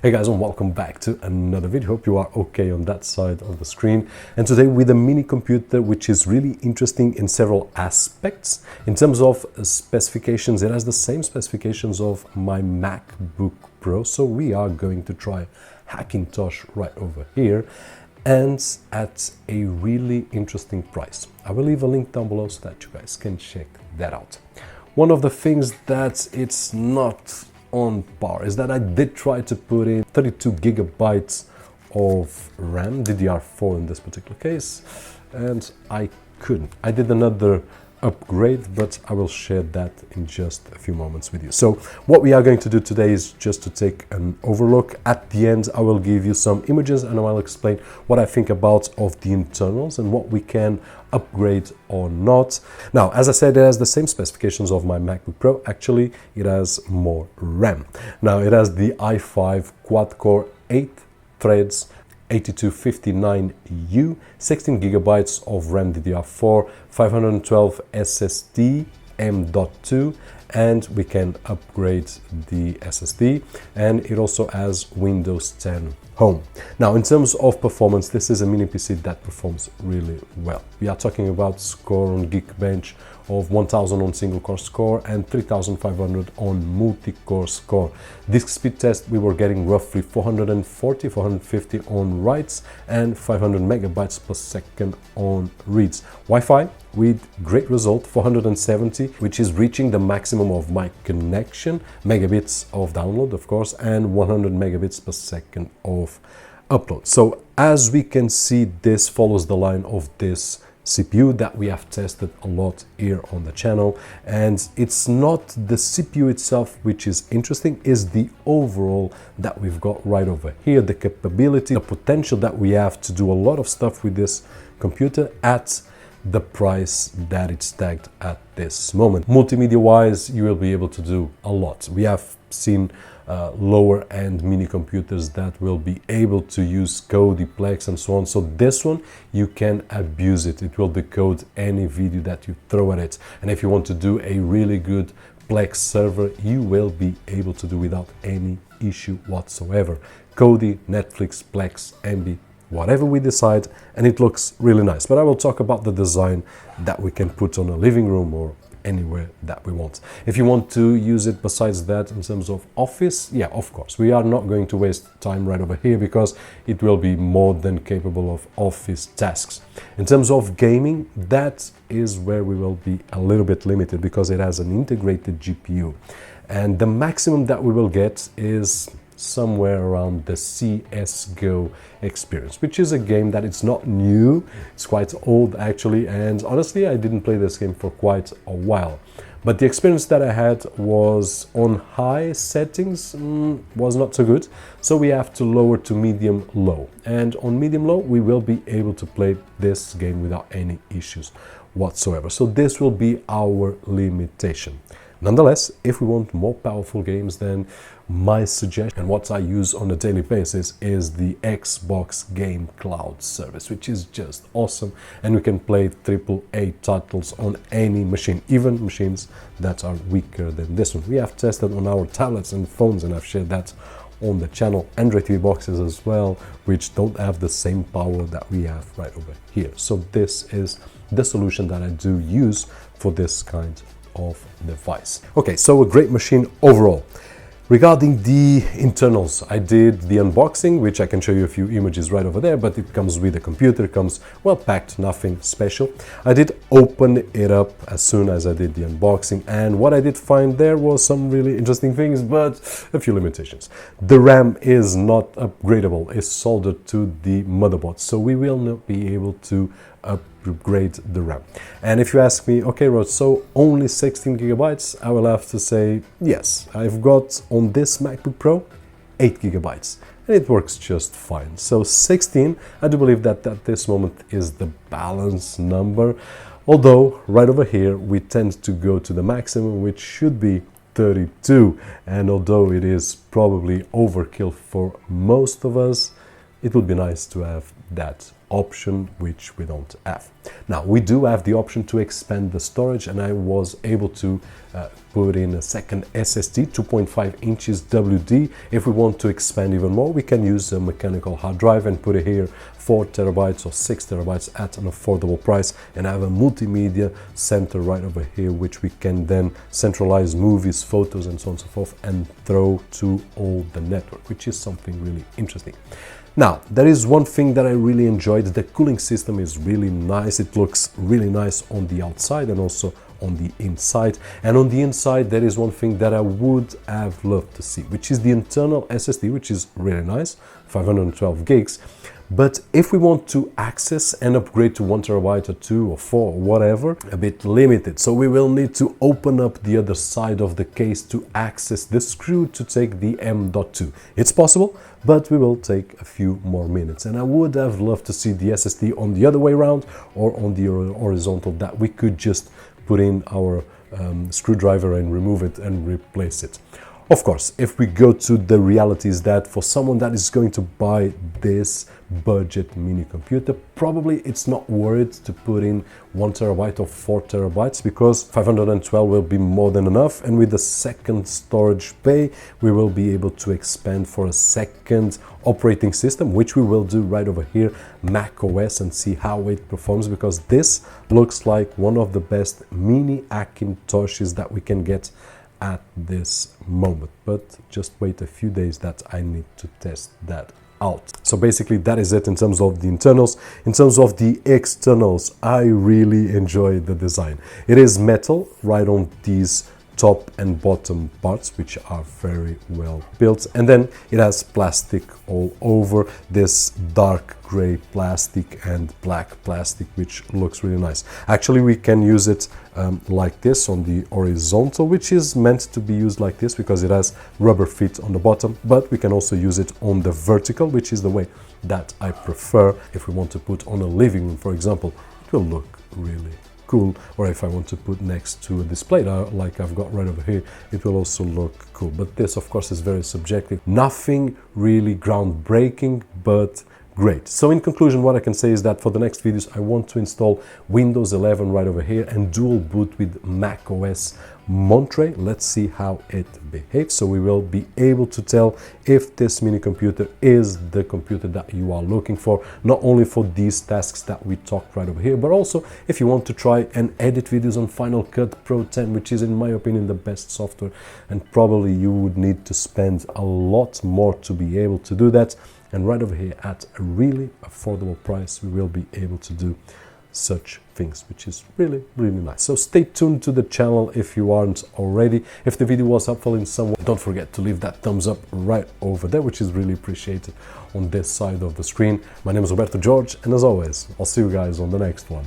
Hey guys, and welcome back to another video. Hope you are okay on that side of the screen. And today with a mini computer which is really interesting in several aspects. In terms of specifications, it has the same specifications of my MacBook Pro. So we are going to try Hackintosh right over here and at a really interesting price. I will leave a link down below so that you guys can check that out. One of the things that it's not on par is that I did try to put in 32 gigabytes of RAM, DDR4 in this particular case, and I couldn't. I did another upgrade, but I will share that in just a few moments with you. So what we are going to do today is just to take an overlook. At the end, I will give you some images and I will explain what I think about of the internals and what we can upgrade or not. Now, as I said, it has the same specifications of my MacBook Pro. Actually, it has more RAM. Now, it has the i5 quad-core 8 threads 8259U, 16 gigabytes of RAM DDR4, 512 SSD M.2, and we can upgrade the SSD, and it also has Windows 10 Home. Now, in terms of performance, this is a mini PC that performs really well. We are talking about score on Geekbench of 1000 on single core score and 3500 on multi-core score. Disk speed test, we were getting roughly 450 on writes and 500 megabytes per second on reads. Wi-Fi with great result, 470, which is reaching the maximum of my connection, megabits of download of course, and 100 megabits per second of upload. So as we can see, this follows the line of this CPU that we have tested a lot here on the channel, and it's not the CPU itself which is interesting, is the overall that we've got right over here, the capability, the potential that we have to do a lot of stuff with this computer at the price that it's tagged at this moment. Multimedia wise, you will be able to do a lot. We have seen lower end mini computers that will be able to use Kodi, Plex and so on. So this one, you can abuse it. It will decode any video that you throw at it. And if you want to do a really good Plex server, you will be able to do without any issue whatsoever. Kodi, Netflix, Plex, MB, whatever we decide, and it looks really nice. But I will talk about the design that we can put on a living room or anywhere that we want. If you want to use it besides that in terms of office, yeah, of course, we are not going to waste time right over here because it will be more than capable of office tasks. In terms of gaming, that is where we will be a little bit limited because it has an integrated GPU, and the maximum that we will get is somewhere around the CSGO experience, which is a game that it's not new, it's quite old actually, and honestly I didn't play this game for quite a while, but the experience that I had was on high settings, was not so good, so we have to lower to medium low, and on medium low we will be able to play this game without any issues whatsoever. So this will be our limitation. Nonetheless, if we want more powerful games, then my suggestion and what I use on a daily basis is the Xbox Game Cloud service, which is just awesome, and we can play AAA titles on any machine, even machines that are weaker than this one. We have tested on our tablets and phones, and I've shared that on the channel, Android TV boxes as well, which don't have the same power that we have right over here. So this is the solution that I do use for this kind of device. Okay, so a great machine overall. Regarding the internals, I did the unboxing, which I can show you a few images right over there, but it comes with a computer, it comes well packed, nothing special. I did open it up as soon as I did the unboxing, and what I did find there was some really interesting things, but a few limitations. The RAM is not upgradable, it's soldered to the motherboard, so we will not be able to upgrade the RAM. And if you ask me, okay Rod, so only 16 gigabytes, I will have to say yes. I've got on this MacBook Pro 8 gigabytes and it works just fine. So 16, I do believe that at this moment is the balance number, although right over here we tend to go to the maximum, which should be 32, and although it is probably overkill for most of us, it would be nice to have that option, which we don't have. Now, we do have the option to expand the storage, and I was able to put in a second SSD, 2.5 inches WD. If we want to expand even more, we can use a mechanical hard drive and put it here, 4 terabytes or 6 terabytes at an affordable price, and have a multimedia center right over here, which we can then centralize movies, photos, and so on and so forth, and throw to all the network, which is something really interesting. Now, there is one thing that I really enjoyed. The cooling system is really nice. It looks really nice on the outside and also on the inside. And on the inside, there is one thing that I would have loved to see, which is the internal SSD, which is really nice, 512 gigs. But if we want to access and upgrade to 1 terabyte or 2 or 4 or whatever, a bit limited. So we will need to open up the other side of the case to access the screw to take the M.2. It's possible, but we will take a few more minutes. And I would have loved to see the SSD on the other way around or on the horizontal, that we could just put in our screwdriver and remove it and replace it. Of course, if we go to the reality is that for someone that is going to buy this budget mini computer, probably it's not worth it to put in 1 terabyte or 4 terabytes, because 512 will be more than enough. And with the second storage bay, we will be able to expand for a second operating system, which we will do right over here, Mac OS, and see how it performs, because this looks like one of the best mini Hacintoshes that we can get at this moment. But just wait a few days that I need to test that out. So basically that is it in terms of the internals. In terms of the externals, I really enjoy the design. It is metal right on these top and bottom parts, which are very well built, and then it has plastic all over, this dark gray plastic and black plastic, which looks really nice. Actually, we can use it like this on the horizontal, which is meant to be used like this because it has rubber feet on the bottom, but we can also use it on the vertical, which is the way that I prefer. If we want to put on a living room, for example, it will look really cool. Or if I want to put next to a display like I've got right over here, it will also look cool. But this, of course, is very subjective. Nothing really groundbreaking, but great. So in conclusion, what I can say is that for the next videos, I want to install Windows 11 right over here and dual boot with Mac OS Monterey. Let's see how it behaves. So we will be able to tell if this mini computer is the computer that you are looking for, not only for these tasks that we talked right over here, but also if you want to try and edit videos on Final Cut Pro 10, which is in my opinion the best software, and probably you would need to spend a lot more to be able to do that. And right over here at a really affordable price, we will be able to do such things, which is really, really nice. So stay tuned to the channel if you aren't already. If the video was helpful in some way, don't forget to leave that thumbs up right over there, which is really appreciated on this side of the screen. My name is Roberto Jorge, and as always, I'll see you guys on the next one.